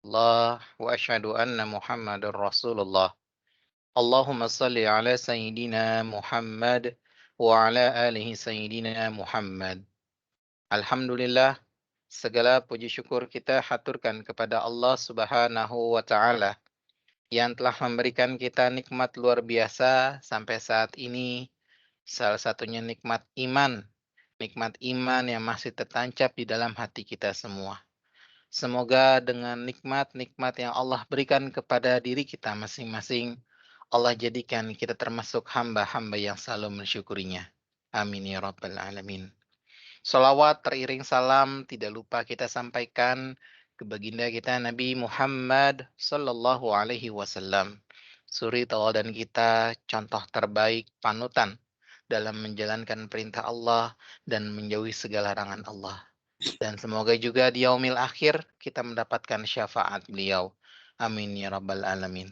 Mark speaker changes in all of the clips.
Speaker 1: الله وأشهد أن محمد رسول الله اللهم صل على سيدنا محمد وعلى آله سيدنا Muhammad. Alhamdulillah, segala puji syukur kita haturkan kepada Allah Subhanahu wa Ta'ala yang telah memberikan kita nikmat luar biasa sampai saat ini. Salah satunya nikmat iman yang masih tertancap di dalam hati kita semua. Semoga dengan nikmat-nikmat yang Allah berikan kepada diri kita masing-masing, Allah jadikan kita termasuk hamba-hamba yang selalu mensyukurinya. Amin ya rabbal alamin. Salawat teriring salam tidak lupa kita sampaikan ke baginda kita Nabi Muhammad sallallahu alaihi wasallam. Suri tauladan kita, contoh terbaik, panutan dalam menjalankan perintah Allah dan menjauhi segala larangan Allah. Dan semoga juga di yaumil akhir kita mendapatkan syafaat beliau. Amin ya rabbal alamin.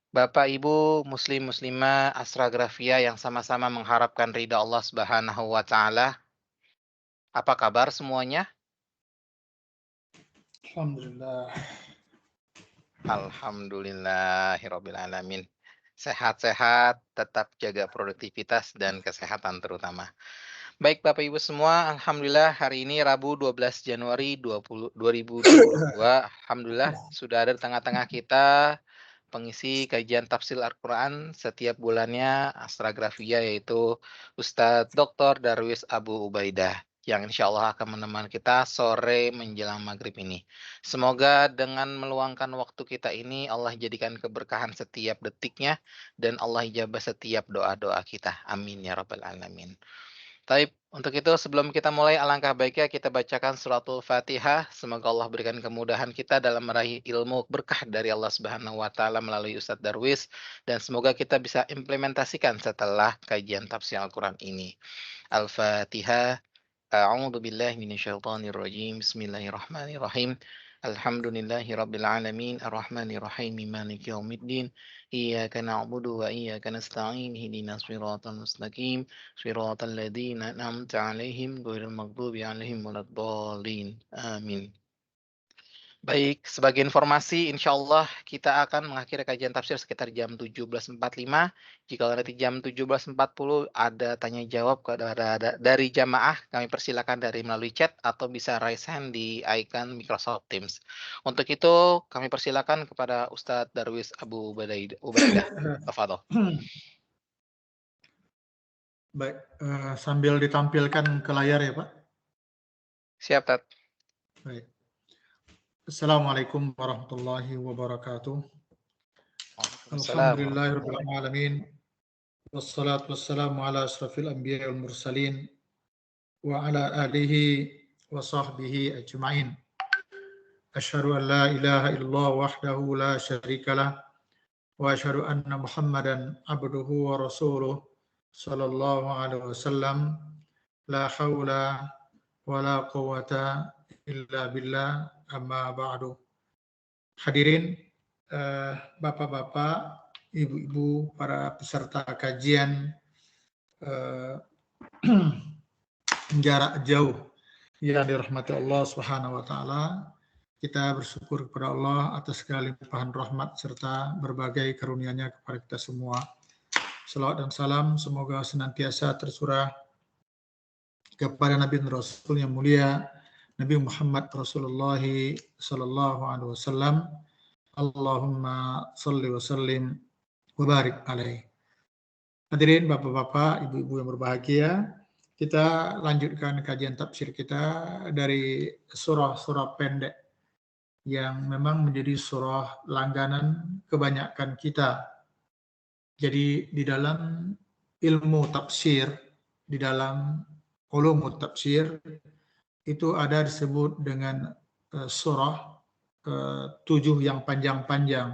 Speaker 1: Bapak Ibu muslim muslimah Asragrafia yang sama-sama mengharapkan ridha Allah Subhanahu wa taala. Apa kabar semuanya?
Speaker 2: Alhamdulillah.
Speaker 1: Alhamdulillahirabbil alamin. Sehat-sehat, tetap jaga produktivitas dan kesehatan terutama. Baik Bapak Ibu semua, alhamdulillah hari ini Rabu 12 Januari 2022. Alhamdulillah sudah ada di tengah-tengah kita pengisi kajian tafsir Al-Qur'an setiap bulannya Asragrafia yaitu Ustadz Dr. Darwis Abu Ubaidah yang insya Allah akan menemani kita sore menjelang maghrib ini. Semoga dengan meluangkan waktu kita ini Allah jadikan keberkahan setiap detiknya dan Allah ijabah setiap doa-doa kita. Amin ya rabbal alamin. Taib, untuk itu sebelum kita mulai alangkah baiknya kita bacakan suratul Fatihah. Semoga Allah berikan kemudahan kita dalam meraih ilmu berkah dari Allah Subhanahu wa taala melalui Ustadz Darwis dan semoga kita bisa implementasikan setelah kajian tafsir Al-Qur'an ini. Al-Fatihah. A'udzu billahi minasyaitonir rajim. Bismillahirrahmanirrahim. Alhamdulillahi rabbil alamin arrahmanir rahim maliki yaumiddin iyyaka na'budu wa iyyaka nasta'in ihdinas siratal mustaqim siratal ladzina an'amta 'alaihim ghairil maghdubi 'alaihim waladdallin amin. Baik, sebagai informasi, insya Allah kita akan mengakhiri kajian tafsir sekitar jam 17.45. Jika nanti jam 17.40 ada tanya jawab dari jamaah, kami persilakan dari melalui chat atau bisa raise hand di icon Microsoft Teams. Untuk itu, kami persilakan kepada Ustadz Darwis Abu Ubaidah. Tafadhol.
Speaker 2: Baik, sambil ditampilkan ke layar ya Pak.
Speaker 1: Siap, Tat.
Speaker 2: Baik. Assalamualaikum warahmatullahi wabarakatuh. Alhamdulillahirabbil alamin. Wassalatu wassalamu ala asrafil anbiya'i wal mursalin wa ala alihi wa sahbihi ajma'in. Asyhadu an la ilaha illallah wahdahu la syarikalah wa asyhadu anna Muhammadan abduhu wa rasuluh sallallahu alaihi wasallam. La haula wa la quwwata illa billah. Amma ba'du. Hadirin bapak-bapak, ibu-ibu, para peserta kajian jarak jauh yang dirahmati Allah Subhanahu wa taala. Kita bersyukur kepada Allah atas segala limpahan rahmat serta berbagai karunia-Nya kepada kita semua. Salawat dan salam semoga senantiasa tercurah kepada Nabi dan Rasul yang mulia Nabi Muhammad Rasulullah sallallahu alaihi wasallam. Allahumma shalli wa sallim wa barik alaihi. Hadirin bapak-bapak, ibu-ibu yang berbahagia, kita lanjutkan kajian tafsir kita dari surah-surah pendek yang memang menjadi surah langganan kebanyakan kita. Jadi di dalam ilmu tafsir, di dalam ulumut tafsir itu ada disebut dengan surah 7 yang panjang-panjang,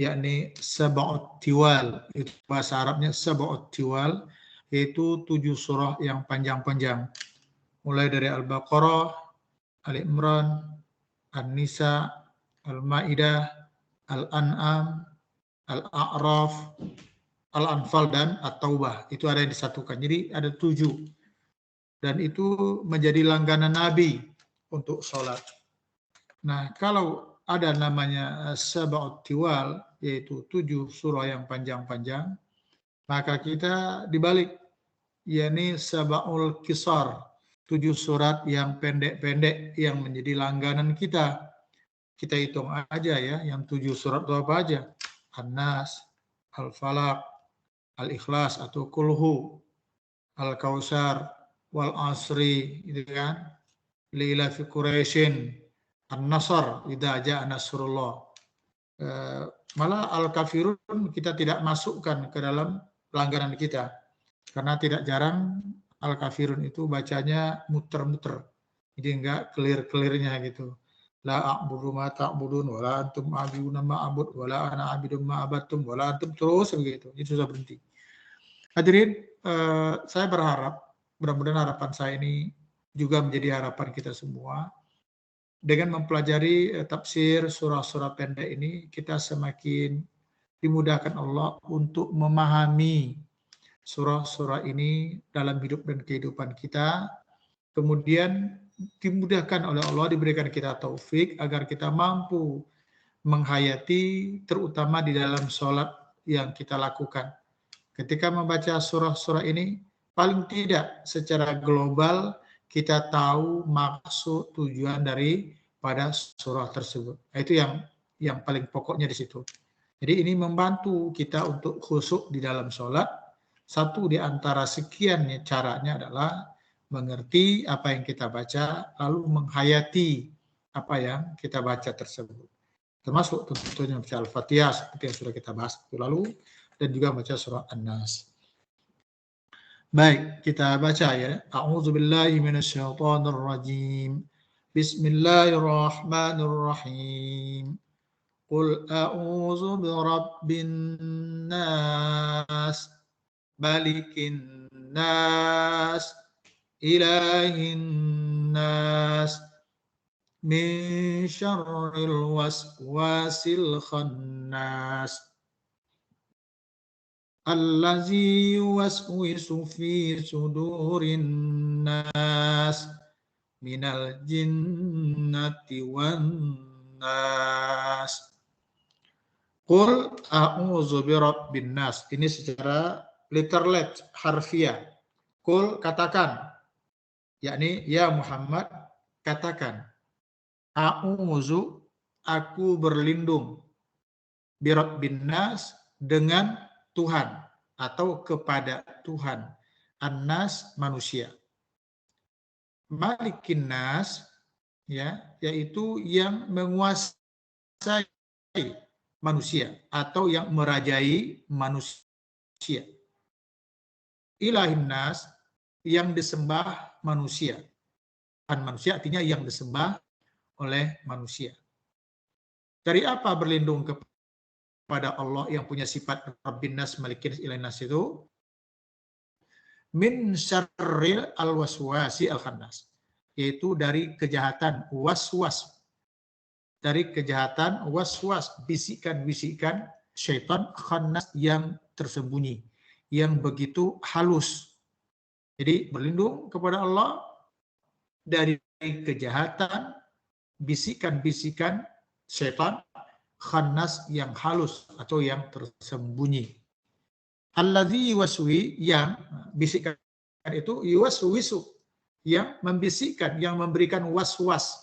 Speaker 2: yakni sab'ut tiwal. Itu bahasa Arabnya sab'ut tiwal, yaitu 7 surah yang panjang-panjang. Mulai dari Al-Baqarah, Al-Imran, An-Nisa, Al-Maidah, Al-An'am, Al-A'raf, Al-Anfal dan At-Taubah. Itu ada yang disatukan. Jadi ada 7. Dan itu menjadi langganan Nabi untuk sholat. Nah, kalau ada namanya Sab'ut Tiwal, yaitu 7 surah yang panjang-panjang, maka kita dibalik, yakni Sab'ul Qisar, 7 surat yang pendek-pendek yang menjadi langganan kita. Kita hitung aja ya, yang 7 surat itu apa aja? An-Nas, Al-Falaq, Al-Ikhlas atau Kulhu, Al-Kausar, Wal Asri, gitu kan? Lila fi Quraisyin, An-Nasr, idza jaa nasrullah. Malah Al-Kafirun kita tidak masukkan ke dalam langganan kita. Karena tidak jarang Al-Kafirun itu bacanya muter-muter. Jadi enggak clear-clearnya gitu. La a'budu ma ta'budun wa la antum a'buduna ma a'bud wa la ana a'budu ma abattum wa la antum, terus begitu. Itu susah berhenti. Hadirin, saya berharap mudah-mudahan harapan saya ini juga menjadi harapan kita semua. Dengan mempelajari tafsir surah-surah pendek ini, kita semakin dimudahkan Allah untuk memahami surah-surah ini dalam hidup dan kehidupan kita. Kemudian dimudahkan oleh Allah, diberikan kita taufik agar kita mampu menghayati, terutama di dalam sholat yang kita lakukan. Ketika membaca surah-surah ini, paling tidak secara global kita tahu maksud tujuan daripada surah tersebut. Itu yang paling pokoknya di situ. Jadi ini membantu kita untuk khusyuk di dalam sholat. Satu di antara sekian caranya adalah mengerti apa yang kita baca, lalu menghayati apa yang kita baca tersebut. Termasuk tentunya baca Al-Fatihah seperti yang sudah kita bahas lalu, dan juga baca surah An-Nas. Baik, kita baca ya. A'udzubillahi minasyaitonirrajim. Bismillahirrahmanirrahim. Qul a'udzu birabbin nas, malikin nas, ilahin nas, min syarril waswasil khannas, allazi yuwaswisu fi sudurin nas, minal jinnati wan nas. Qul a'udzu birabbin nas. Ini secara literate, harfiah. Qul, katakan, yakni ya Muhammad, katakan. A'udzu, aku berlindung, birabbin nas, dengan Tuhan atau kepada Tuhan. An-nas, manusia. Malikin nas, ya, yaitu yang menguasai manusia atau yang merajai manusia. Ilahin nas, yang disembah manusia. Manusia artinya yang disembah oleh manusia. Dari apa berlindung kepada Allah yang punya sifat Rabbin nas, Malikin nas, Ilahin nas itu? Min syarril al-waswasi al-khannas, yaitu dari kejahatan waswas, dari kejahatan waswas, bisikan-bisikan syaitan khannas yang tersembunyi, yang begitu halus. Jadi berlindung kepada Allah dari kejahatan bisikan-bisikan syaitan khannas yang halus atau yang tersembunyi. Alladzi yuwaswi, yang bisikan itu, yuwaswisu, yang membisikkan, yang memberikan was-was,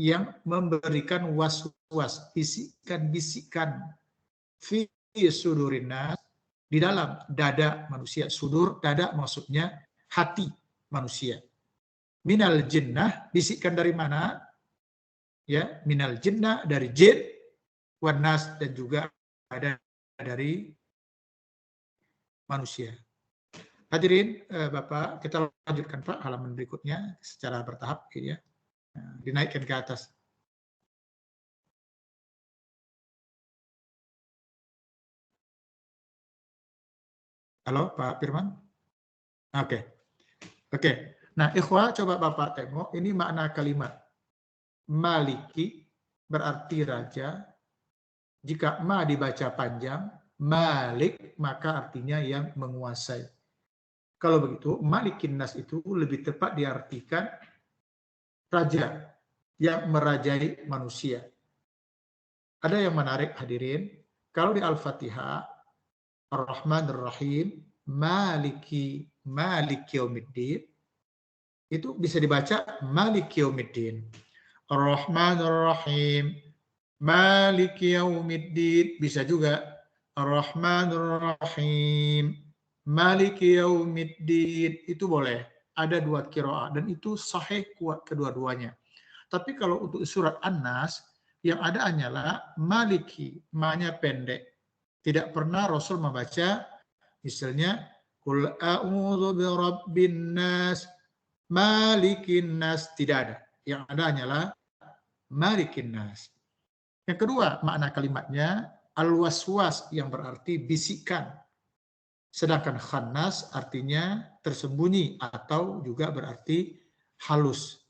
Speaker 2: yang memberikan was-was, bisikan-bisikan, fi sudurin nas, di dalam dada manusia. Sudur, dada maksudnya hati manusia. Minal jinnah, bisikan dari mana? Ya, minal jinnah, dari jin, wan nas, dan juga ada dari manusia. Hadirin Bapak, kita lanjutkan Pak halaman berikutnya secara bertahap ya. Dinaikkan ke atas. Halo Pak Firman? Oke. Nah, ikhwah, coba Bapak tengok ini makna kalimat. Maliki berarti raja. Jika ma dibaca panjang, Malik, maka artinya yang menguasai. Kalau begitu, Malikin nas itu lebih tepat diartikan raja yang merajai manusia. Ada yang menarik hadirin, kalau di Al-Fatihah, Ar-Rahman Ar-Rahim, Maliki Yaumiddin, itu bisa dibaca Maliki Yaumiddin. Ar-Rahman Ar-Rahim, Maliki Yaumiddin, bisa juga Ar-Rahman Ar-Rahim, Maliki Yaumiddin, itu boleh. Ada dua qiraah dan itu sahih kuat kedua-duanya. Tapi kalau untuk surat An-Nas, yang ada hanyalah Maliki, ma-nya pendek. Tidak pernah Rasul membaca misalnya Qul a'udzu birabbin nas, malikin nas, tidak ada. Yang ada hanyalah malikin nas. Yang kedua, makna kalimatnya al-waswas yang berarti bisikan. Sedangkan khannas artinya tersembunyi atau juga berarti halus.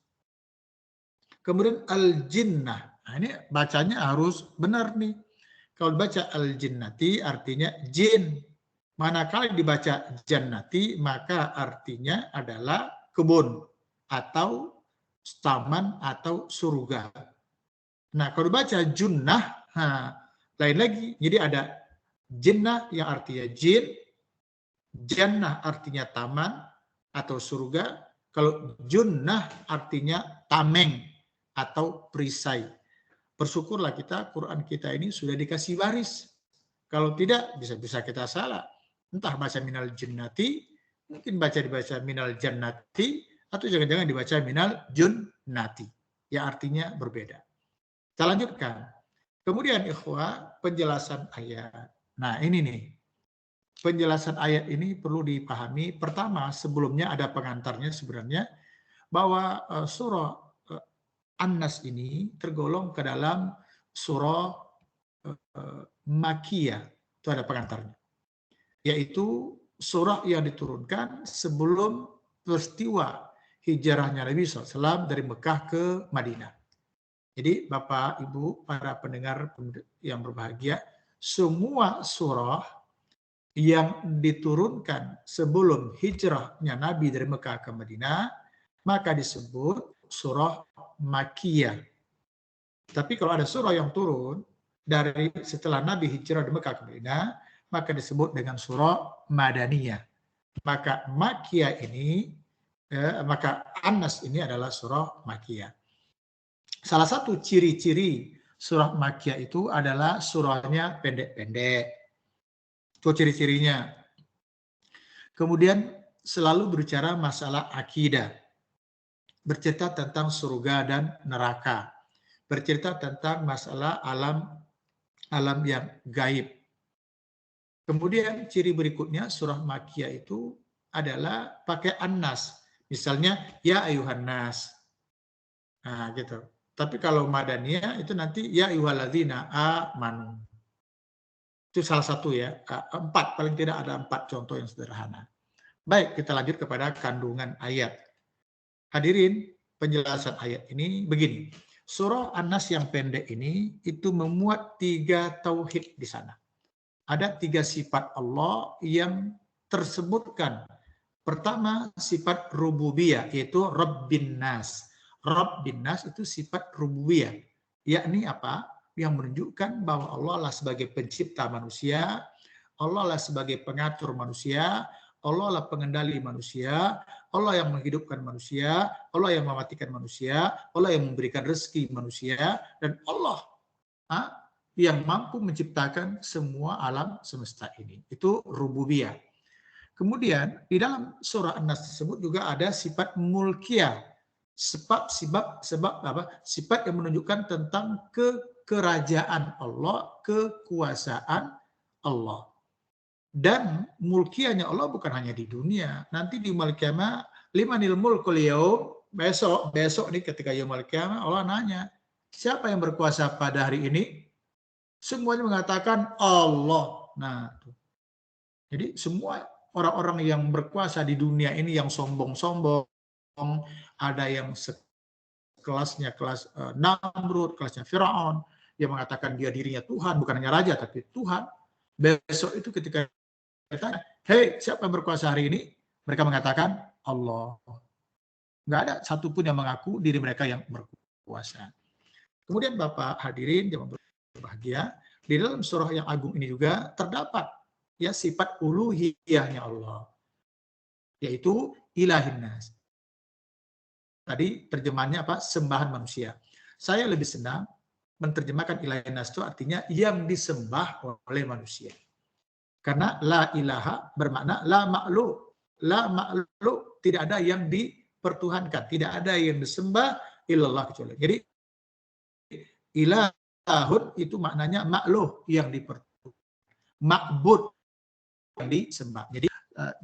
Speaker 2: Kemudian al-jinnah. Nah, ini bacanya harus benar nih. Kalau baca al-jinnati artinya jin. Manakala dibaca jannati maka artinya adalah kebun atau taman atau surga. Nah, kalau dibaca junnah, lain lagi. Jadi ada jinnah yang artinya jin, jannah artinya taman atau surga. Kalau junnah artinya tameng atau perisai. Bersyukurlah kita, Quran kita ini sudah dikasih baris. Kalau tidak, bisa kita salah. Entah baca minal jinnati, mungkin dibaca minal jannati, atau jangan-jangan dibaca minal junnati. Yang artinya berbeda. Kita lanjutkan. Kemudian ikhwah, penjelasan ayat. Nah ini nih, penjelasan ayat ini perlu dipahami. Pertama, sebelumnya ada pengantarnya sebenarnya, bahwa surah An-Nas ini tergolong ke dalam surah Makiyah. Itu ada pengantarnya. Yaitu surah yang diturunkan sebelum peristiwa hijrahnya Nabi SAW dari Mekah ke Madinah. Jadi Bapak, Ibu, para pendengar yang berbahagia, semua surah yang diturunkan sebelum hijrahnya Nabi dari Mekah ke Madinah, maka disebut surah Makiyah. Tapi kalau ada surah yang turun dari setelah Nabi hijrah dari Mekah ke Madinah, maka disebut dengan surah Madaniyah. Maka Makiyah ini, maka An-Nas ini adalah surah Makiyah. Salah satu ciri-ciri surah Makiyah itu adalah surahnya pendek-pendek. Itu ciri-cirinya. Kemudian selalu berbicara masalah akidah. Bercerita tentang surga dan neraka. Bercerita tentang masalah alam yang gaib. Kemudian ciri berikutnya surah Makiyah itu adalah pakai An-Nas. Misalnya ya ayuhan nas. Nah, gitu. Tapi kalau Madaniyah itu nanti ya ayyuhalladzina amanu. Itu salah satu ya. 4, paling tidak ada 4 contoh yang sederhana. Baik, kita lanjut kepada kandungan ayat. Hadirin, penjelasan ayat ini begini. Surah An-Nas yang pendek ini itu memuat 3 tauhid di sana. Ada 3 sifat Allah yang tersebutkan. Pertama, sifat rububiyah, yaitu Rabbin Nas. Rabbin Nas itu sifat rububiyah. Yakni apa? Yang menunjukkan bahwa Allah lah sebagai pencipta manusia, Allah lah sebagai pengatur manusia, Allah lah pengendali manusia, Allah yang menghidupkan manusia, Allah yang mematikan manusia, Allah yang memberikan rezeki manusia, dan Allah yang mampu menciptakan semua alam semesta ini. Itu rububiyah. Kemudian di dalam surah An-Nas tersebut juga ada sifat mulkiyah. Sifat yang menunjukkan tentang kekerajaan Allah, kekuasaan Allah. Dan mulkiyahnya Allah bukan hanya di dunia. Nanti di yaumul qiyamah, limanil mulkul yaum, besok nih ketika yaumul qiyamah Allah nanya, siapa yang berkuasa pada hari ini? Semuanya mengatakan Allah. Nah, jadi semua orang-orang yang berkuasa di dunia ini yang sombong-sombong, ada yang kelasnya kelas Namrud, kelasnya Firaun, yang mengatakan dia dirinya Tuhan, bukan hanya raja tapi Tuhan. Besok itu ketika ditanya, hei siapa yang berkuasa hari ini? Mereka mengatakan Allah. Nggak ada satupun yang mengaku diri mereka yang berkuasa. Kemudian Bapak hadirin yang berbahagia, di dalam surah yang agung ini juga terdapat ya sifat uluhiyahnya Allah, yaitu ilahin nas. Tadi terjemahannya apa? Sembahan manusia. Saya lebih senang menerjemahkan ilahin nas itu artinya yang disembah oleh manusia. Karena la ilaha bermakna la makhluk. La makhluk, tidak ada yang dipertuhankan, tidak ada yang disembah illallah kecuali. Jadi ilahun itu maknanya makhluk yang dipertuhankan, ma'bud yang disembah. Jadi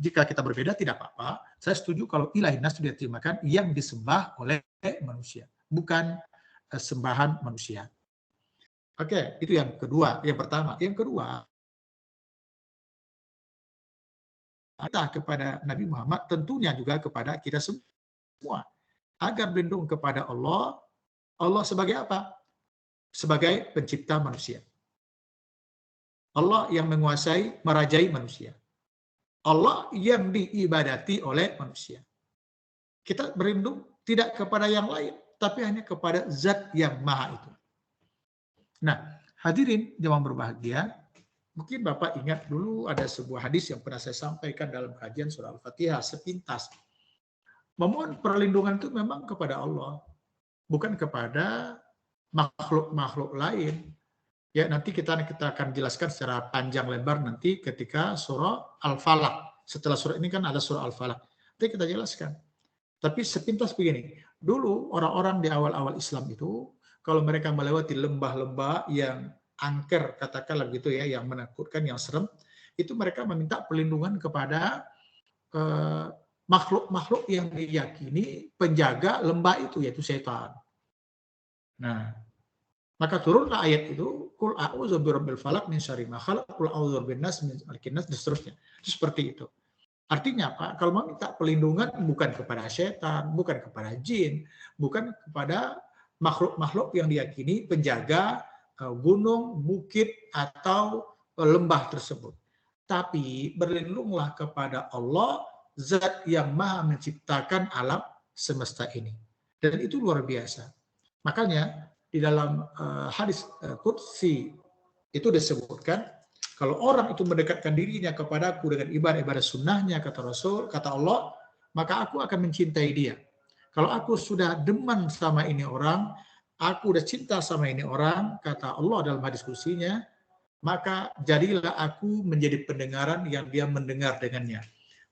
Speaker 2: jika kita berbeda tidak apa-apa. Saya setuju kalau ilahin nas itu diterjemahkan yang disembah oleh manusia, bukan sembahan manusia. Oke, itu yang kedua. Yang pertama. Yang kedua, kepada Nabi Muhammad, tentunya juga kepada kita semua. Agar berlindung kepada Allah. Allah sebagai apa? Sebagai pencipta manusia. Allah yang menguasai, merajai manusia. Allah yang diibadati oleh manusia. Kita berlindung tidak kepada yang lain, tapi hanya kepada zat yang maha itu. Nah, hadirin jemaah berbahagia, mungkin Bapak ingat dulu ada sebuah hadis yang pernah saya sampaikan dalam kajian surah Al-Fatihah sepintas. Memohon perlindungan itu memang kepada Allah, bukan kepada makhluk-makhluk lain. Ya, nanti kita akan jelaskan secara panjang lebar nanti ketika surah Al-Falaq. Setelah surah ini kan ada surah Al-Falaq. Nanti kita jelaskan. Tapi sepintas begini, dulu orang-orang di awal-awal Islam itu, kalau mereka melewati lembah-lembah yang angker, katakanlah begitu ya, yang menakutkan, yang serem, itu mereka meminta perlindungan kepada makhluk-makhluk yang diyakini penjaga lembah itu, yaitu setan. Nah, maka turunlah ayat itu, Qul a'udzu birabbil falaq min syarri ma khalaq, Qul a'udzu birabbin nas min syarri nas, dan seterusnya. Seperti itu. Artinya apa? Kalau mau minta perlindungan bukan kepada setan, bukan kepada jin, bukan kepada makhluk-makhluk yang diyakini penjaga gunung, bukit, atau lembah tersebut. Tapi berlindunglah kepada Allah, zat yang maha menciptakan alam semesta ini. Dan itu luar biasa. Makanya di dalam hadis qudsi itu disebutkan, kalau orang itu mendekatkan dirinya kepadaku dengan ibadah-ibadah sunnahnya, kata Rasul, kata Allah, maka aku akan mencintai dia. Kalau aku sudah demen sama ini orang, aku udah cinta sama ini orang, kata Allah dalam hadis qudsinya, maka jadilah aku menjadi pendengaran yang dia mendengar dengannya.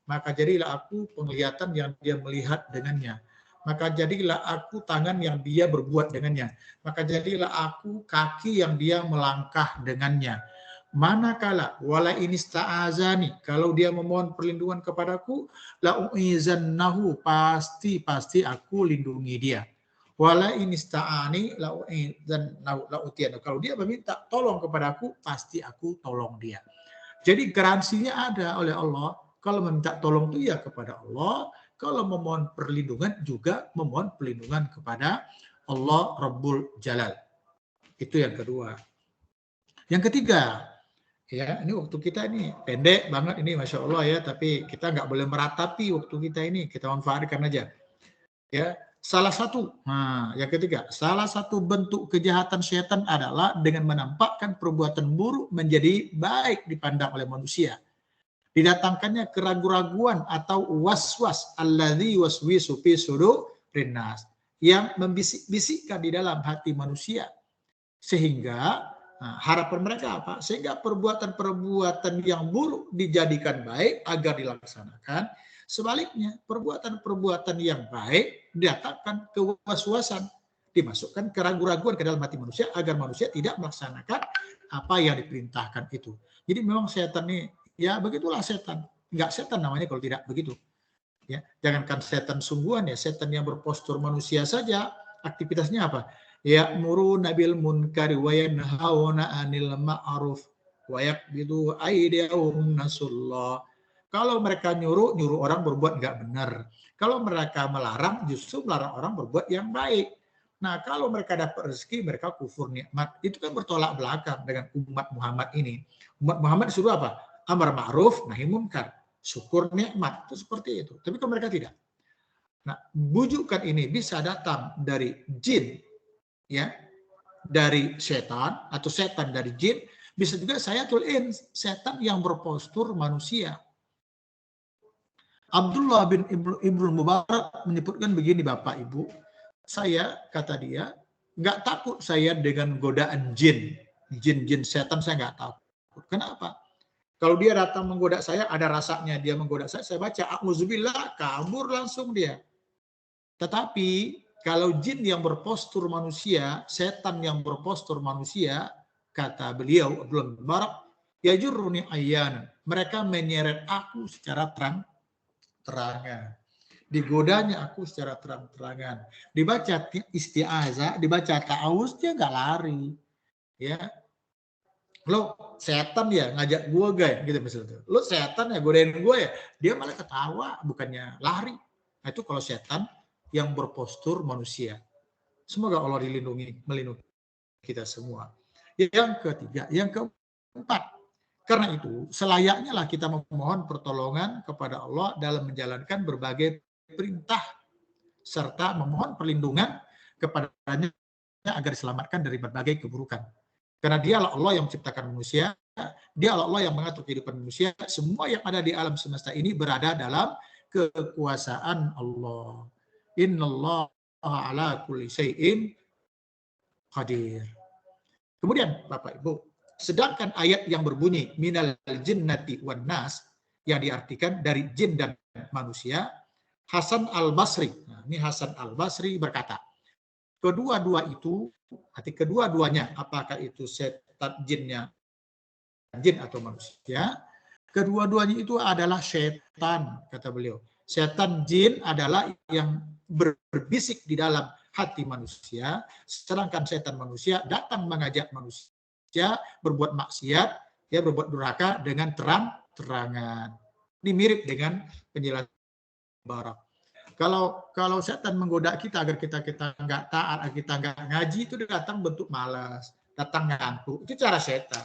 Speaker 2: Maka jadilah aku penglihatan yang dia melihat dengannya. Maka jadilah aku tangan yang dia berbuat dengannya. Maka jadilah aku kaki yang dia melangkah dengannya. Manakala wala inista'azani, kalau dia memohon perlindungan kepadaku, la u'izannahu, pasti aku lindungi dia. Wala inista'ani la u'izannahu la utiyannahu, kalau dia meminta tolong kepadaku, pasti aku tolong dia. Jadi garansinya ada oleh Allah. Kalau meminta tolong itu ya kepada Allah, kalau memohon perlindungan juga memohon perlindungan kepada Allah Rabbul Jalal. Itu yang kedua. Yang ketiga, ya ini waktu kita ini pendek banget ini, Masya Allah ya, tapi kita nggak boleh meratapi waktu kita ini, kita manfaatkan aja. Ya, salah satu, yang ketiga, salah satu bentuk kejahatan syaitan adalah dengan menampakkan perbuatan buruk menjadi baik dipandang oleh manusia. Didatangkannya keraguan-raguan atau was-was, alladzi waswisu fi sudurin nas, yang membisik-bisikkan di dalam hati manusia, sehingga harapan mereka apa? Sehingga perbuatan-perbuatan yang buruk dijadikan baik agar dilaksanakan. Sebaliknya, perbuatan-perbuatan yang baik didatangkan kewas-wasan, dimasukkan keraguan-raguan ke dalam hati manusia agar manusia tidak melaksanakan apa yang diperintahkan itu. Jadi memang setan ini, ya begitulah setan. Enggak setan namanya kalau tidak begitu. Ya, jangankan setan sungguhan ya, setan yang berpostur manusia saja aktivitasnya apa? Ya'muruna bil munkari wa yanhauna 'anil ma'ruf wa yaqbidu aydiyahum nasullah. Kalau mereka nyuruh orang berbuat enggak benar. Kalau mereka melarang, justru melarang orang berbuat yang baik. Nah, kalau mereka dapat rezeki, mereka kufur nikmat. Itu kan bertolak belakang dengan umat Muhammad ini. Umat Muhammad disuruh apa? Amar ma'ruf, nahi munkar. Syukur nikmat. Itu seperti itu. Tapi kalau mereka tidak. Nah, bujukan ini bisa datang dari jin, ya, dari setan atau setan dari jin, bisa juga saya tulis setan yang berpostur manusia. Abdullah bin Ibnu Mubarak menyebutkan begini, Bapak Ibu, saya, kata dia, nggak takut saya dengan godaan jin. Jin-jin setan saya nggak takut. Kenapa? Kalau dia datang menggoda saya, ada rasanya dia menggoda saya baca, auzubillah, kabur langsung dia. Tetapi kalau jin yang berpostur manusia, setan yang berpostur manusia, kata beliau, Abdullah bin Mubarak, yajurruni ayyana. Mereka menyeret aku secara terang-terangan. Digodanya aku secara terang-terangan. Dibaca isti'azah, dibaca ta'awuz, dia nggak lari. Ya, lo setan ya ngajak gue guys, gitu misalnya. Lo setan ya godain gue ya, dia malah ketawa, bukannya lari. Nah itu kalau setan yang berpostur manusia. Semoga Allah melindungi kita semua. Yang ketiga, yang keempat, karena itu selayaknya lah kita memohon pertolongan kepada Allah dalam menjalankan berbagai perintah serta memohon perlindungan kepadanya agar diselamatkan dari berbagai keburukan. Karena dialah Allah yang menciptakan manusia, dialah Allah yang mengatur kehidupan manusia. Semua yang ada di alam semesta ini berada dalam kekuasaan Allah. Innallaha ala kulli syai'in qadir. Kemudian Bapak Ibu, sedangkan ayat yang berbunyi minal jinnati wan nas yang diartikan dari jin dan manusia, Hasan Al-Basri. Nah, ini Hasan Al-Basri berkata, kedua-dua itu, arti kedua-duanya, apakah itu setan jinnya, jin atau manusia, kedua-duanya itu adalah setan, kata beliau. Setan jin adalah yang berbisik di dalam hati manusia, sedangkan setan manusia datang mengajak manusia berbuat maksiat, ya berbuat durhaka dengan terang-terangan. Ini mirip dengan penjelasan Barak. Kalau setan menggoda kita agar kita nggak taat, agar kita nggak ngaji, itu datang bentuk malas, datang ngantuk. Itu cara setan.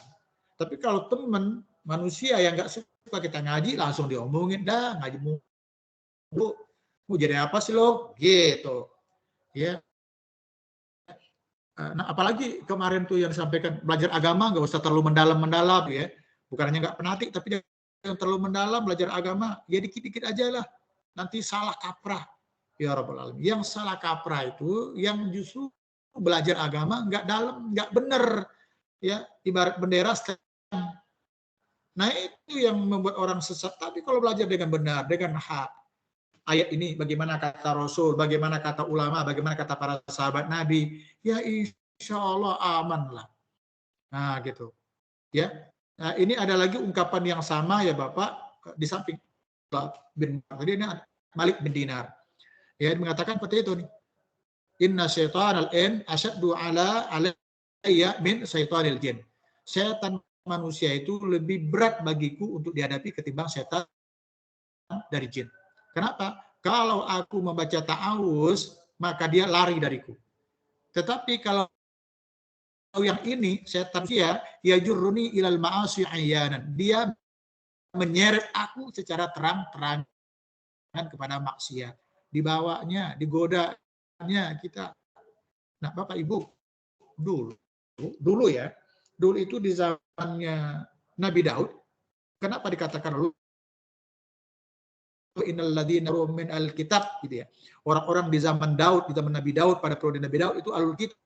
Speaker 2: Tapi kalau teman manusia yang nggak suka kita ngaji, langsung diomongin, dah ngaji mulu, mau jadi apa sih lo? Gitu. Ya. Nah, apalagi kemarin tuh yang disampaikan belajar agama nggak usah terlalu mendalam-mendalam ya. Bukan hanya nggak penatik, tapi yang terlalu mendalam belajar agama, ya dikit-dikit aja lah. Nanti salah kaprah. Ya Rabbal Alamin. Yang salah kaprah itu yang justru belajar agama nggak dalam, nggak benar. Ya, ibarat bendera stand. Nah, itu yang membuat orang sesat. Tapi kalau belajar dengan benar, dengan hak, ayat ini bagaimana kata Rasul, bagaimana kata ulama, bagaimana kata para sahabat Nabi, ya insya Allah aman lah. Nah, gitu. Ya. Nah, ini ada lagi ungkapan yang sama ya Bapak, di samping bin tadi ini Malik bin Dinar. Ya, mengatakan seperti itu nih. Inna syaitanal in asyaddu alayya min syaitanil jin. Setan manusia itu lebih berat bagiku untuk dihadapi ketimbang setan dari jin. Kenapa? Kalau aku membaca ta'awuz, maka dia lari dariku. Tetapi kalau yang ini, setan manusia, yajurruni ilal ma'asi ayyanan. Dia menyeret aku secara terang-terangan kepada maksiat. Dibawanya, digodanya kita. Nah, Bapak Ibu, dulu ya, dulu itu di zamannya Nabi Daud, kenapa dikatakan dulu innal ladzina min al-kitab gitu ya. Orang-orang di zaman Daud, di zaman Nabi Daud, pada periode Nabi Daud itu alul kitab.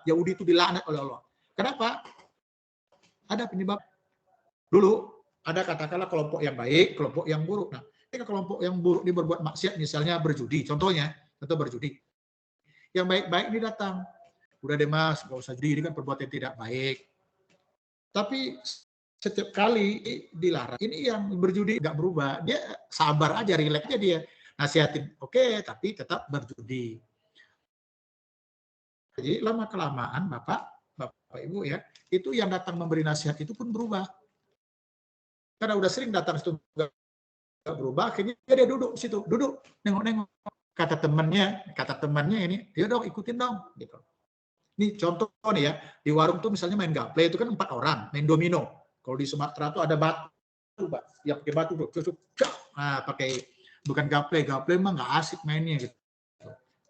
Speaker 2: Yahudi itu dilaknat oleh Allah. Kenapa? Ada penyebab. Dulu ada katakanlah kelompok yang baik, kelompok yang buruk. Nah, ketika kelompok yang buruk ini berbuat maksiat, misalnya berjudi, contohnya, atau berjudi. Yang baik-baik ini datang. Udah deh mas, gak usah judi, ini kan perbuatan tidak baik. Tapi setiap kali dilarang, ini yang berjudi nggak berubah. Dia sabar aja, relax aja dia. Nasihatin, oke, tapi tetap berjudi. Jadi lama-kelamaan Bapak Ibu ya, itu yang datang memberi nasihat itu pun berubah. Karena udah sering datang itu nggak berubah, akhirnya dia duduk situ, duduk, nengok-nengok. Kata temannya ini, ya dong ikutin dong. Gitu. Ini contoh nih ya, di warung tuh misalnya main gaple itu kan 4 orang, main domino. Kalau di Sumatera tuh ada batu, yang pakai batu tuh, nah pakai bukan gaple mah nggak asik mainnya gitu.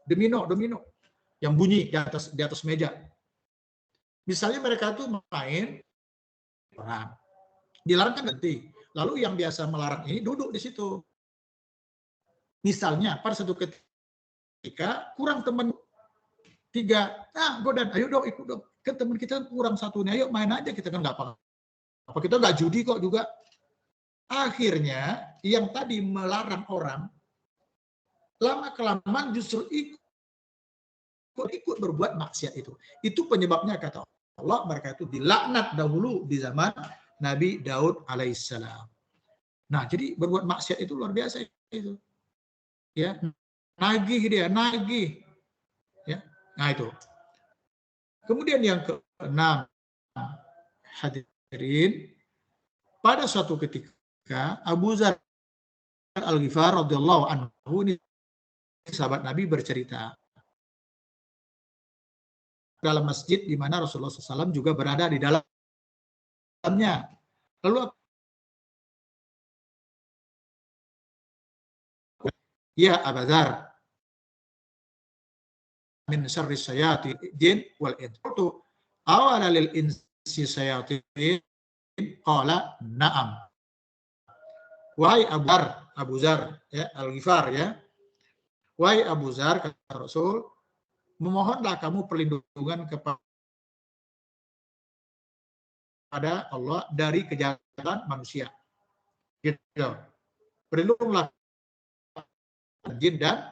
Speaker 2: Domino yang bunyi di atas meja. Misalnya mereka tuh main orang, dilarang kan berhenti. Lalu yang biasa melarang ini duduk di situ. Misalnya pada satu ketika kurang teman 3, Godan, ayo dong ikut dong. Kan teman kita kurang satu nih, ayo main aja, kita kan nggak apa-apa. Kita nggak judi kok juga. Akhirnya yang tadi melarang orang, lama-kelamaan justru ikut berbuat maksiat itu. Itu penyebabnya kata Allah, mereka itu dilaknat dahulu di zaman Nabi Daud alaihissalam. Nah, jadi berbuat maksiat itu luar biasa itu. Ya, nagih dia, nagih. Ya, nah itu. Kemudian yang keenam, hadirin, pada suatu ketika Abu Dzar Al-Ghifari radhiyallahu anhu, ini sahabat Nabi, bercerita dalam masjid di mana Rasulullah SAW juga berada di dalamnya. Lalu ya Abu Dzar, min syarri syayatin jin wal ins. Awala lil insi syayatin, qala na'am. Wahai Abu Dzar ya, Al-Ghifar ya. Wahai Abu Dzar, kata Rasul, memohonlah kamu perlindungan kepada Allah dari kejahatan manusia. Gitu. Berlindunglah jin dan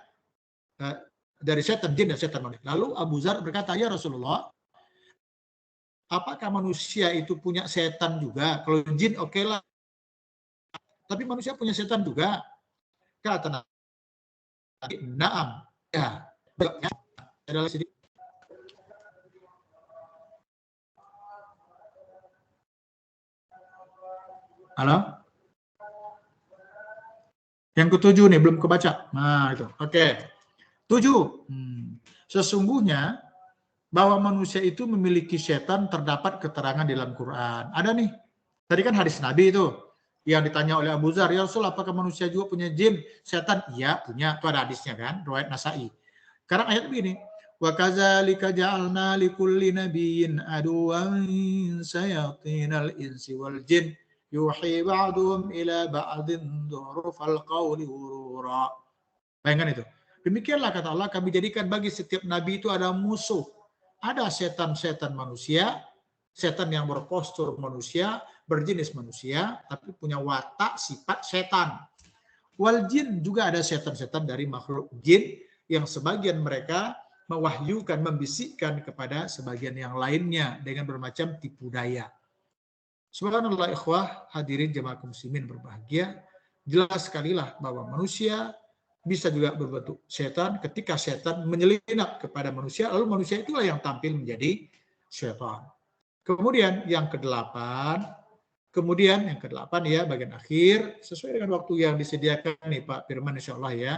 Speaker 2: dari setan jin dan setan manusia. Lalu Abu Dzar berkata, ya Rasulullah, apakah manusia itu punya setan juga? Kalau jin oke lah, tapi manusia punya setan juga. Kata Nabi, na'am. Ya, adalah sedikit. Halo? Yang ketujuh nih, belum kebaca. Nah, itu. Oke. 7. Sesungguhnya bahwa manusia itu memiliki setan terdapat keterangan di dalam Quran. Ada nih. Tadi kan hadis Nabi itu yang ditanya oleh Abu Dzar, ya Rasul, apakah manusia juga punya jin, setan? Iya, punya. Itu ada hadisnya kan, riwayat Nasa'i. Sekarang ayat begini. Wa kadzalika ja'alna likulli nabiyyin aduwwan sayatinal insi wal jin yuhi ba'duhum ila ba'din dzurufal qawli ghurura. Bayangkan itu. Demikianlah kata Allah, kami jadikan bagi setiap nabi itu ada musuh. Ada setan-setan manusia, setan yang berpostur manusia, berjenis manusia, tapi punya watak sifat setan. Wal jin, juga ada setan-setan dari makhluk jin yang sebagian mereka mewahyukan, membisikkan kepada sebagian yang lainnya dengan bermacam tipu daya. Subhanallah, ikhwah, hadirin jemaah muslimin berbahagia. Jelas sekali lah bahwa manusia bisa juga berbentuk setan ketika setan menyelinap kepada manusia, lalu manusia itulah yang tampil menjadi setan. Kemudian yang kedelapan ya, bagian akhir, sesuai dengan waktu yang disediakan nih Pak Firman insya Allah ya.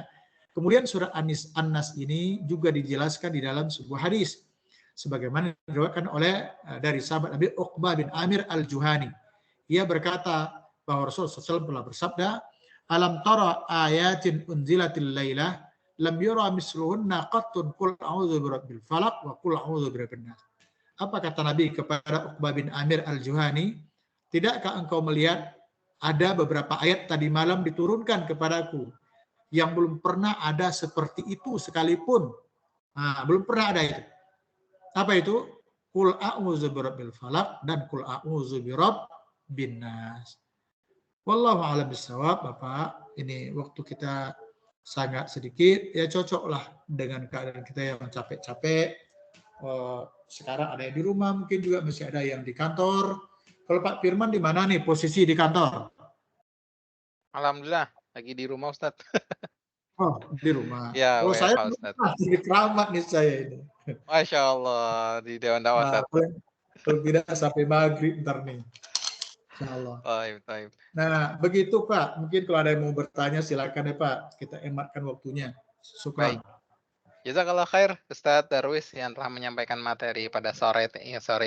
Speaker 2: Kemudian surah An-Nas ini juga dijelaskan di dalam sebuah hadis. Sebagaimana diriwayatkan oleh dari sahabat Nabi Uqbah bin Amir Al-Juhani. Ia berkata bahwa Rasulullah SAW telah bersabda, alam tara ayatin unzilatil lailah lam yura misluhunna qattun qul a'udzu birabbil falaq wa qul a'udzu birabbin nas. Apa kata Nabi kepada Uqbah bin Amir Al-Juhani? Tidakkah engkau melihat ada beberapa ayat tadi malam diturunkan kepadaku yang belum pernah ada seperti itu sekalipun. Nah, belum pernah ada itu. Apa itu? Qul a'udzu birabbil falaq dan qul a'udzu birabbin nas. Wallahu a'lam bishawab, Bapak. Ini waktu kita sangat sedikit, ya cocoklah dengan keadaan kita yang capek-capek. Sekarang ada yang di rumah, mungkin juga masih ada yang di kantor. Kalau Pak Firman di mana nih posisi di kantor?
Speaker 1: Alhamdulillah, lagi di rumah Ustadz.
Speaker 2: Oh, di rumah.
Speaker 1: Ya,
Speaker 2: Oh, saya
Speaker 1: WFH Ustadz.
Speaker 2: masih di keramat nih saya ini.
Speaker 1: Masya Allah, di Dewan Dakwah Ustadz.
Speaker 2: Kalau tidak sampai maghrib ntar nih. Insyaallah.
Speaker 1: Taib.
Speaker 2: Nah, begitu Pak. Mungkin kalau ada yang mau bertanya silakan ya Pak. Kita ematkan waktunya. Syukran.
Speaker 1: Baik. Jazakallah khair Ustadz Darwis yang telah menyampaikan materi pada sore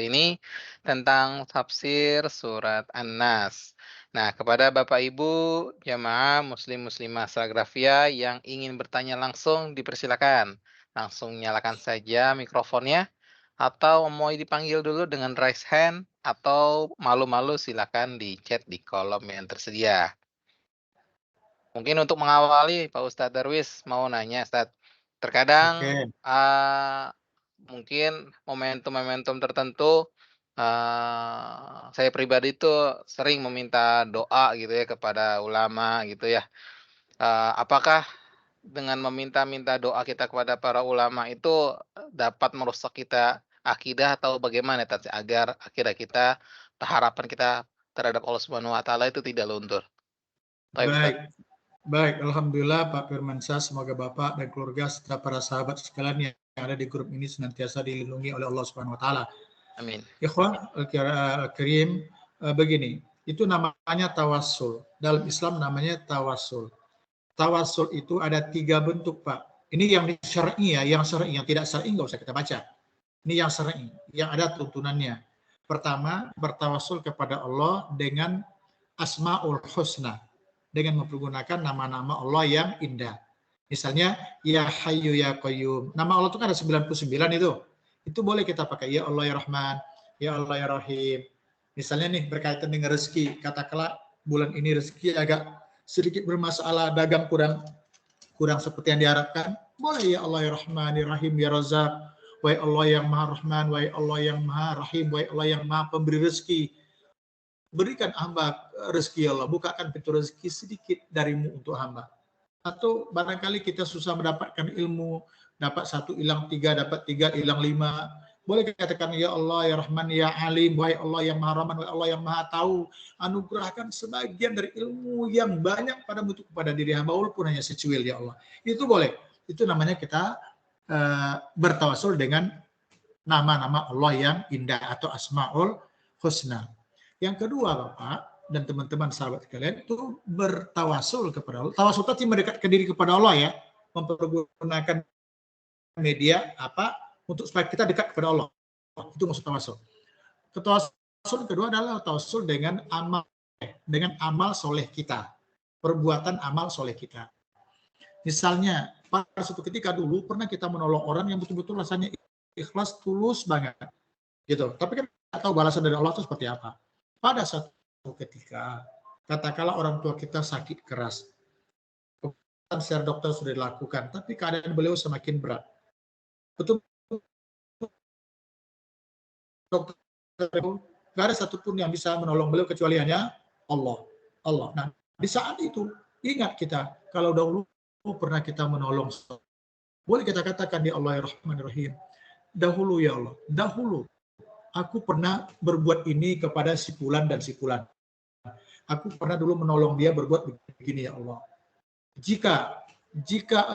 Speaker 1: ini tentang tafsir surat An-Nas. Nah, kepada Bapak Ibu jamaah muslim-muslimah Salagrafia yang ingin bertanya langsung dipersilakan. Langsung nyalakan saja mikrofonnya Atau mau dipanggil dulu dengan raise hand atau malu-malu silakan di chat di kolom yang tersedia. Mungkin untuk mengawali Pak Ustadz Darwis mau nanya Ustadz, terkadang,
Speaker 2: Oke,
Speaker 1: mungkin momentum-momentum tertentu, saya pribadi tuh sering meminta doa gitu ya kepada ulama gitu ya. Apakah dengan meminta-minta doa kita kepada para ulama itu, dapat merusak kita akidah atau bagaimana agar akidah kita, harapan kita terhadap Allah Subhanahu wa taala itu tidak luntur? Baik Ustaz.
Speaker 2: baik. Baik, Alhamdulillah Pak Firmansyah, semoga Bapak dan keluarga serta para sahabat sekalian yang ada di grup ini senantiasa dilindungi oleh Allah Subhanahu wa taala.
Speaker 1: Amin.
Speaker 2: Ikhwah Al-Karim, begini, itu namanya tawassul. Dalam Islam namanya tawassul. Tawassul itu ada 3 bentuk, Pak. Ini yang syar'i ya, yang syar'i, yang tidak syar'i nggak usah kita baca. Ini yang syar'i, yang ada tuntunannya. Pertama, bertawassul kepada Allah dengan Asmaul Husna, dengan mempergunakan nama-nama Allah yang indah. Misalnya, Ya Hayyu Ya Qayyum. Nama Allah itu kan ada 99 itu. Itu boleh kita pakai, Ya Allah Ya Rahman, Ya Allah Ya Rahim. Misalnya nih, berkaitan dengan rezeki. Katakanlah bulan ini rezeki agak sedikit bermasalah, dagang kurang seperti yang diharapkan. Boleh Ya Allah Ya Rahman, Ya Rahim, Ya Razak. Wahai Allah yang Maha Rahman, wahai Allah yang Maha Rahim, wahai Allah yang Maha Pemberi rezeki. Berikan hamba rezeki Allah, bukakan pintu rezeki sedikit darimu untuk hamba. Atau barangkali kita susah mendapatkan ilmu, dapat 1 hilang 3, dapat 3 hilang 5. Boleh katakan Ya Allah, Ya Rahman, Ya Alim, wahai Allah yang Maha Rahman, wahai Allah yang Maha Tahu, anugerahkan sebagian dari ilmu yang banyak padamu untuk kepada diri hamba, walaupun hanya secuil ya Allah. Itu boleh. Itu namanya kita bertawasul dengan nama-nama Allah yang indah atau Asmaul Husna. Yang kedua, Bapak dan teman-teman sahabat kalian, itu bertawasul kepada Allah. Tawasul tadi mendekatkan diri kepada Allah ya, mempergunakan media apa untuk supaya kita dekat kepada Allah. Itu maksud tawasul. Tawasul kedua adalah tawasul dengan amal soleh kita, perbuatan amal soleh kita. Misalnya, pada suatu ketika dulu pernah kita menolong orang yang betul-betul rasanya ikhlas, tulus banget, gitu. Tapi kan nggak tahu balasan dari Allah itu seperti apa. Pada suatu ketika, katakanlah orang tua kita sakit keras, secara dokter sudah dilakukan, tapi keadaan beliau semakin berat. Betul, dokter nggak ada satupun yang bisa menolong beliau kecuali hanya Allah. Allah. Nah, di saat itu ingat kita kalau dahulu pernah kita menolong, boleh kita katakan ya Allah ya Rahman Rahim. Dahulu ya Allah, dahulu aku pernah berbuat ini kepada si fulan dan si fulan. Aku pernah dulu menolong dia berbuat begini ya Allah. Jika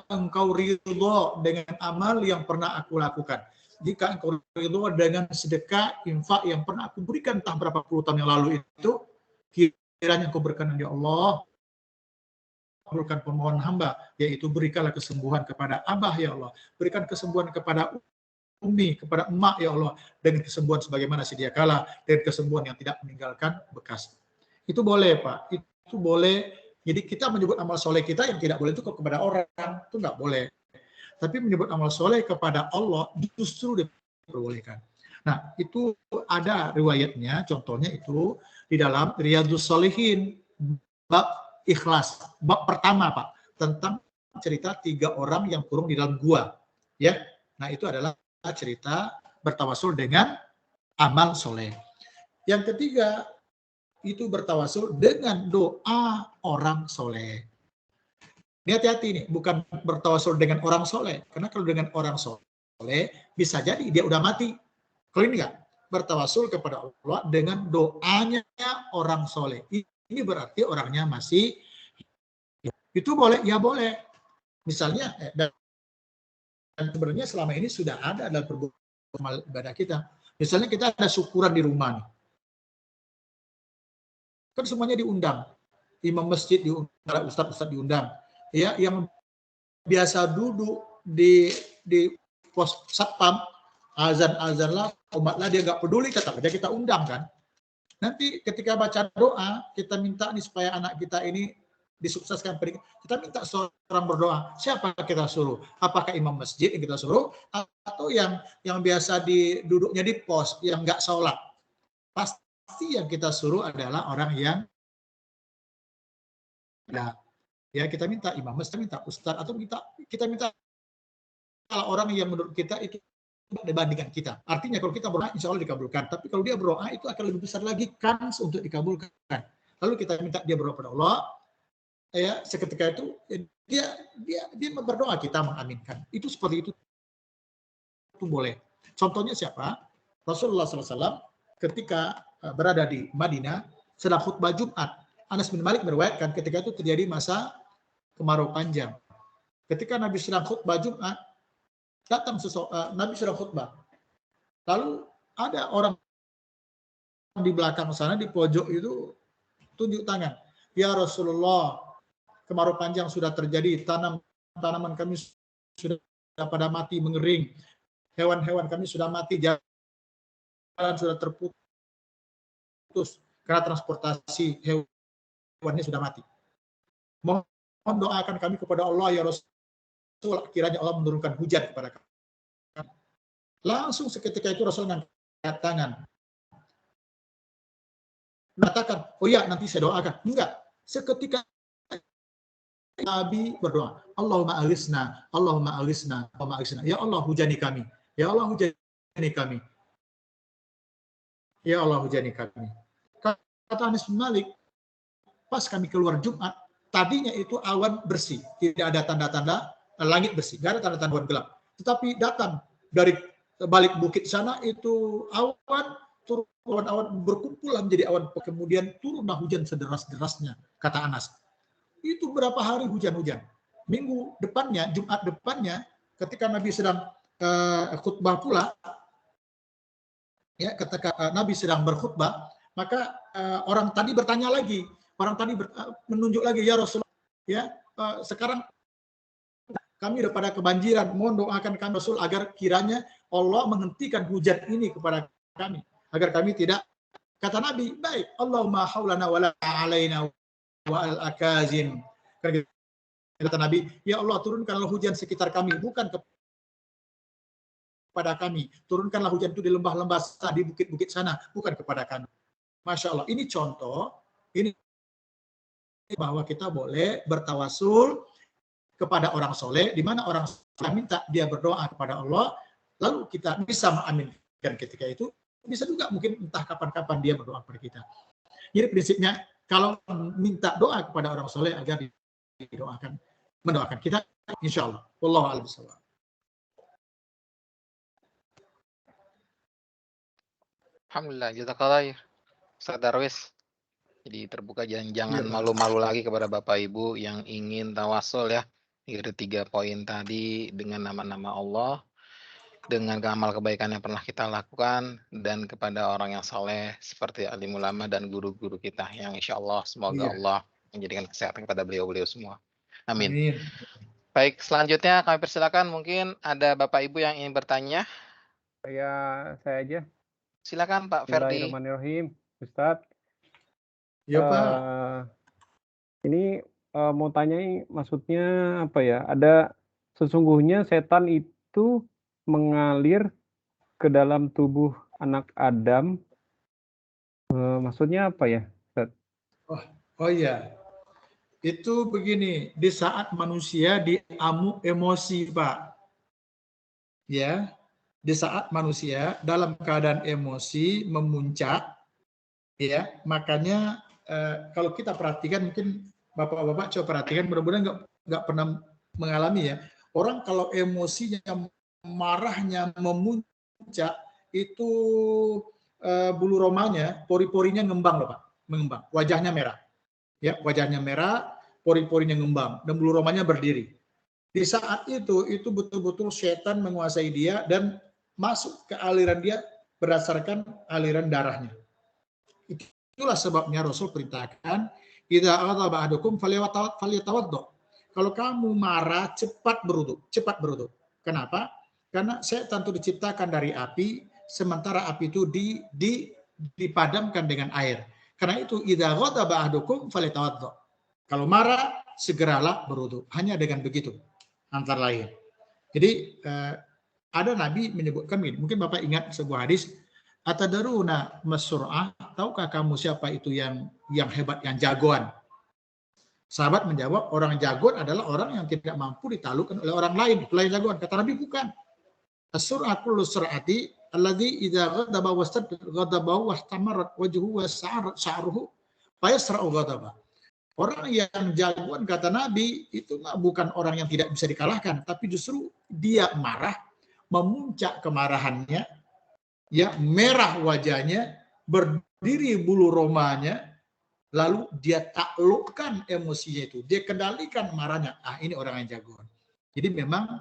Speaker 2: engkau ridho dengan amal yang pernah aku lakukan, jika engkau ridho dengan sedekah, infak yang pernah aku berikan entah berapa puluh tahun yang lalu itu, kiranya engkau berkenan ya Allah, kabulkan permohonan hamba, yaitu berikanlah kesembuhan kepada Abah ya Allah, berikan kesembuhan kepada Umi, kepada emak ya Allah, dengan kesembuhan sebagaimana sedia kala, dengan kesembuhan yang tidak meninggalkan bekas. Itu boleh Pak, itu boleh. Jadi kita menyebut amal soleh kita yang tidak boleh itu kepada orang, itu nggak boleh. Tapi menyebut amal soleh kepada Allah justru diperbolehkan. Nah itu ada riwayatnya, contohnya itu di dalam Riyadhus Shalihin, bab ikhlas, bab pertama Pak, tentang cerita 3 orang yang kurung di dalam gua. Ya, nah itu adalah cerita bertawasul dengan amal soleh. Yang ketiga, itu bertawasul dengan doa orang soleh. Ini hati-hati nih, bukan bertawasul dengan orang soleh. Karena kalau dengan orang soleh, bisa jadi dia udah mati. Kalau ini enggak, bertawasul kepada Allah dengan doanya orang soleh. Ini berarti orangnya masih, itu boleh, ya boleh. Misalnya, dan sebenarnya selama ini sudah ada dalam perbuatan ibadah kita. Misalnya kita ada syukuran di rumah nih. Kan semuanya diundang. Imam masjid diundang, ustaz-ustaz diundang. Ya, yang biasa duduk di pos satpam, azan lah, umat lah, dia nggak peduli, tetap aja kita undang kan. Nanti ketika baca doa, kita minta nih supaya anak kita ini disukseskan pernikahan, kita minta seorang berdoa. Siapa kita suruh? Apakah imam masjid yang kita suruh atau yang biasa duduknya di pos yang nggak sholat? Pasti yang kita suruh adalah orang yang ya kita minta imam masjid, minta ustadz, atau kita minta orang yang menurut kita itu dibandingkan kita. Artinya kalau kita berdoa insya Allah dikabulkan. Tapi kalau dia berdoa itu akan lebih besar lagi kans untuk dikabulkan. Lalu kita minta dia berdoa pada Allah, ya seketika itu dia berdoa, kita mengaminkan. Itu seperti itu boleh. Contohnya siapa? Rasulullah SAW ketika berada di Madinah sedang khutbah Jumat. Anas bin Malik meriwayatkan ketika itu terjadi masa kemarau panjang. Ketika Nabi sedang khutbah Jumat, datang Nabi sedang khutbah. Lalu ada orang di belakang sana, di pojok itu tunjuk tangan. Ya Rasulullah, kemarau panjang sudah terjadi, tanaman kami sudah pada mati, mengering. Hewan-hewan kami sudah mati, jalan sudah terputus karena transportasi hewannya sudah mati. Mohon doakan kami kepada Allah ya Rasul, kiranya Allah menurunkan hujan kepada kami. Langsung seketika itu Rasul angkat tangan, mengatakan, oh ya nanti saya doakan. Enggak, seketika Nabi berdoa, Allahumma alisna, Allahumma alisna, Allahumma alisna. Ya Allah hujani kami, ya Allah hujani kami, ya Allah hujani kami. Kata Anas bin Malik, pas kami keluar Jumat, tadinya itu awan bersih, tidak ada tanda-tanda langit bersih, tidak ada tanda-tanda awan gelap. Tetapi datang dari balik bukit sana itu awan, turun awan berkumpul menjadi awan, kemudian turunlah hujan sederas-derasnya, kata Anas. Itu berapa hari hujan-hujan. Minggu depannya, Jumat depannya, ketika Nabi sedang khutbah pula, ya ketika Nabi sedang berkhutbah, maka orang tadi bertanya lagi, orang tadi menunjuk lagi, ya Rasulullah, ya sekarang kami udah pada kebanjiran, mohon doakan kami Rasul agar kiranya Allah menghentikan hujan ini kepada kami, agar kami tidak, kata Nabi, baik, Allahumma haulana wala alaina wa al-akazin. Kata Nabi, ya Allah turunkanlah hujan sekitar kami, bukan kepada kami. Turunkanlah hujan itu di lembah-lembah sana, di bukit-bukit sana, bukan kepada kami. Masya Allah, ini contoh, ini bahwa kita boleh bertawasul kepada orang soleh, di mana orang soleh minta dia berdoa kepada Allah, lalu kita bisa mengaminkan ketika itu, bisa juga mungkin entah kapan-kapan dia berdoa kepada kita. Jadi prinsipnya, kalau minta doa kepada orang soleh agar didoakan, mendoakan kita, insya Allah. Wallahu a'lam bishawab.
Speaker 1: Alhamdulillah, jazakallah Ustaz Darwis. Jadi terbuka, jangan malu-malu lagi kepada Bapak Ibu yang ingin tawasul ya. Dari 3 poin tadi dengan nama-nama Allah, dengan amal kebaikan yang pernah kita lakukan, dan kepada orang yang saleh seperti alim ulama dan guru-guru kita yang insya Allah semoga Allah menjadikan kesehatan kepada beliau-beliau semua. Amin.
Speaker 2: Amin.
Speaker 1: Baik, selanjutnya kami persilakan, mungkin ada Bapak Ibu yang ingin bertanya.
Speaker 3: Saya aja.
Speaker 1: Silakan Pak Ferdi.
Speaker 3: Bismillahirrahmanirrahim, Ustadz.
Speaker 2: Ya Pak.
Speaker 3: Ini mau tanya, maksudnya apa ya? Ada sesungguhnya setan itu mengalir ke dalam tubuh anak Adam. Maksudnya apa ya, Ustadz?
Speaker 2: Oh iya. Itu begini, di saat manusia diamuk emosi, Pak. Ya, di saat manusia dalam keadaan emosi memuncak, ya, makanya kalau kita perhatikan, mungkin bapak-bapak coba perhatikan, mudah-mudahan nggak pernah mengalami ya. Orang kalau emosinya, marahnya memuncak, itu bulu romanya, pori-porinya ngembang loh Pak, mengembang, wajahnya merah. Ya, wajahnya merah, pori-porinya ngembang, dan bulu romanya berdiri. Di saat itu betul-betul setan menguasai dia dan masuk ke aliran dia berdasarkan aliran darahnya. Itulah sebabnya Rasul perintahkan, idza ghadaba ahadukum falyatawaddo. Kalau kamu marah, cepat berwudu. Kenapa? Karena setan itu diciptakan dari api, sementara api itu dipadamkan dengan air. Karena itu idza ghadaba ahadukum falyatawaddo. Kalau marah, segeralah berwudu. Hanya dengan begitu, antara lain. Jadi ada Nabi menyebutkan ini. Mungkin Bapak ingat sebuah hadis, Atadaruna masur'ah, tahukah kamu siapa itu yang hebat, yang jagoan? Sahabat menjawab, orang jagoan adalah orang yang tidak mampu ditaklukkan oleh orang lain. Itulah yang jagoan. Kata Nabi, bukan. As-sur'ah kullu sur'ati alladhi idza ghadaba wastad ghadabahu wahtamarat wajhuhu wa sa'ruhu fa yasra'u ghadaba. Orang yang jagoan, kata Nabi, itu bukan orang yang tidak bisa dikalahkan, tapi justru dia marah, memuncak kemarahannya, ya, merah wajahnya, berdiri bulu romanya, lalu dia taklukkan emosinya itu, dia kendalikan marahnya. Ini orang yang jagoan. Jadi memang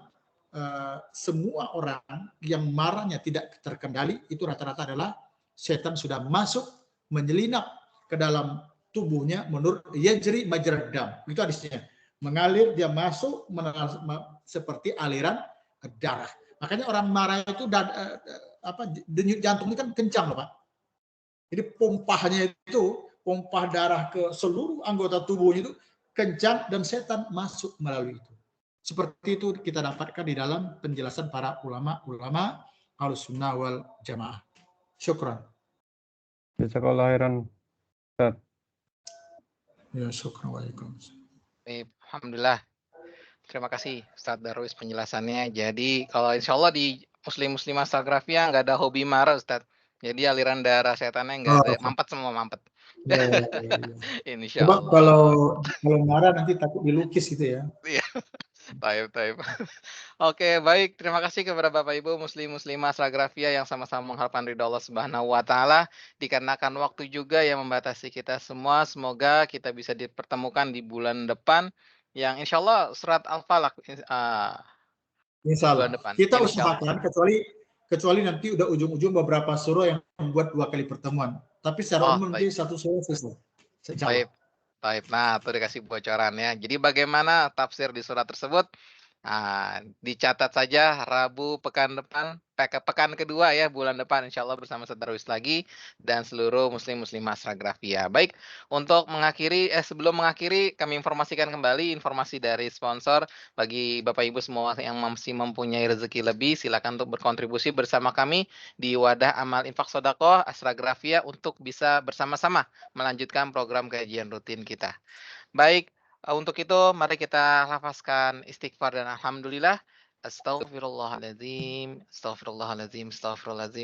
Speaker 2: semua orang yang marahnya tidak terkendali, itu rata-rata adalah setan sudah masuk, menyelinap ke dalam tubuhnya menurut yajri majrad dam. Itu hadisnya. Mengalir, dia masuk seperti aliran darah. Makanya orang marah itu denyut jantungnya kan kencang loh Pak. Jadi pompahnya itu, pompah darah ke seluruh anggota tubuhnya itu kencang dan setan masuk melalui itu. Seperti itu kita dapatkan di dalam penjelasan para ulama Ahlussunnah wal Jamaah. Syukran.
Speaker 3: Jazakallahu khairan.
Speaker 2: Ya, syukran.
Speaker 1: Alhamdulillah. Terima kasih Ustadz Darwis penjelasannya. Jadi kalau insya Allah di Muslim-Muslimah Astrografia nggak ada hobi marah Ustadz. Jadi aliran darah setannya nggak ada, mampet semua mampet.
Speaker 2: Ya.
Speaker 1: Insya
Speaker 2: Allah. Kalau marah nanti takut dilukis gitu ya.
Speaker 1: Iya. Taib. Oke, baik. Terima kasih kepada Bapak Ibu Muslim-Muslimah Astrografia yang sama-sama mengharapkan ridha Allah Subhanahu wa taala. Dikarenakan waktu juga yang membatasi kita semua, semoga kita bisa dipertemukan di bulan depan yang insya Allah surat Al-Falaq
Speaker 2: insya Allah.
Speaker 1: bulan depan.
Speaker 2: Kita usahakan kecuali nanti udah ujung-ujung beberapa surah yang membuat 2 kali pertemuan. Tapi secara umum nanti satu surah selesai.
Speaker 1: Baik. Nah, itu dikasih bocorannya. Jadi bagaimana tafsir di surat tersebut? Nah, dicatat saja Rabu pekan depan, pekan kedua ya, bulan depan insya Allah bersama Ustadz Darwis lagi dan seluruh muslim-muslimah Astrografia. Baik, untuk mengakhiri, sebelum mengakhiri kami informasikan kembali informasi dari sponsor bagi Bapak Ibu semua yang masih mempunyai rezeki lebih, silakan untuk berkontribusi bersama kami di wadah amal infak sedekah Astrografia untuk bisa bersama-sama melanjutkan program kajian rutin kita. Baik. Untuk itu, mari kita lafazkan istighfar dan alhamdulillah. Astaghfirullahaladzim,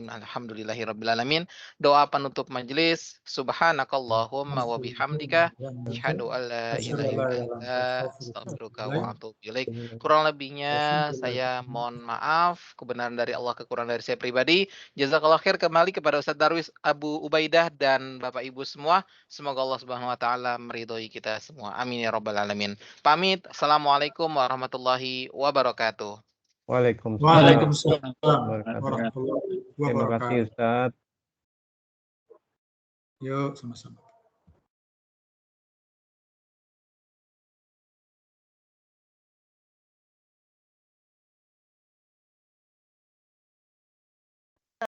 Speaker 1: alhamdulillahirrabbilalamin. Doa penutup majelis. Subhanakallahumma wa bihamdika. Asyhadu an la ilaha illa anta, astaghfiruka wa atubu ilaik. Kurang lebihnya saya mohon maaf. Kebenaran dari Allah, kekurangan dari saya pribadi. Jazakallah khair kembali kepada Ustadz Darwis Abu Ubaidah dan Bapak Ibu semua. Semoga Allah Subhanahu wa taala meridhoi kita semua. Amin ya rabbal alamin. Pamit. Assalamualaikum warahmatullahi wabarakatuh.
Speaker 3: Waalaikumsalam
Speaker 2: warahmatullahi wabarakatuh.
Speaker 3: Terima kasih Ustaz.
Speaker 2: Yuk, sama-sama.